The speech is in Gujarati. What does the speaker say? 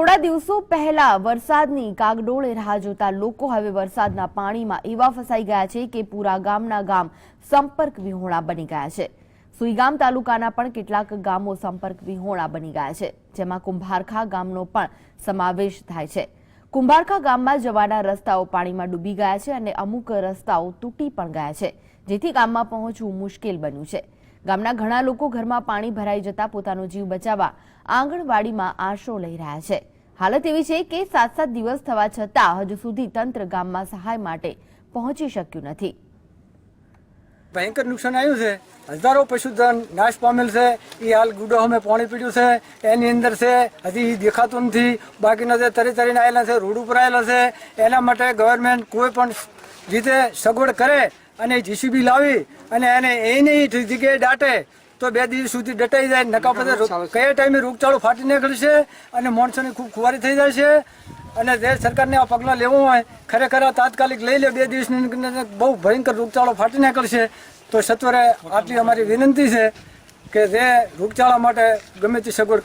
થોડા દિવસો પહેલા વરસાદની કાગડોળે રાહ જોતા લોકો હવે વરસાદના પાણીમાં એવા ફસાઈ ગયા છે કે પૂરા ગામના ગામ સંપર્ક વિહોણા બની ગયા છે। સુઈગામ તાલુકાના પણ કેટલાક ગામો સંપર્ક વિહોણા બની ગયા છે, જેમાં કુંભારખા ગામનો પણ સમાવેશ થાય છે। કુંભારખા ગામમાં જવાના રસ્તાઓ પાણીમાં ડૂબી ગયા છે અને અમુક રસ્તાઓ તૂટી પણ ગયા છે, જેથી ગામમાં પહોંચવું મુશ્કેલ બન્યું છે। ગામના ઘણા લોકો ઘરમાં પાણી ભરાઈ જતા પોતાનો જીવ બચાવવા આંગણવાડીમાં આશરો લઈ રહ્યા છે। હાલત એવી છે કે 7-7 દિવસ થવા છતાં હજુ સુધી તંત્ર ગામમાં સહાય માટે પહોંચી શક્યું નથી। भयंकर नुकसान आयु है। हजारों पशुधन नाश पामेल है। ये हाल गुडो में पानी पीड़્યું છે એની અંદર છે હજી દેખાતું નથી। બાકીના જે તરી તરીને આવેલા છે, રોડ ઉપર આવેલા છે, એના માટે ગવર્મેન્ટ કોઈ પણ રીતે સગવડ કરે અને જીસીબી લાવી અને એને એની જગ્યાએ દાટે તો 2 દિવસ સુધી દટાઈ જાય। નકા પછી કયા ટાઈમે રોગચાળો ફાટી નીકળશે અને માણસોની ખૂબ ખુવારી થઈ જાય છે। અને જે સરકારને આ પગલાં લેવું હોય ખરેખર તાત્કાલિક લઈ લે। 2 દિવસની અંદર બહુ ભયંકર રોગચાળો ફાટી નીકળશે તો સત્વરે આટલી અમારી વિનંતી છે કે જે રોગચાળા માટે ગમે તે સગવડ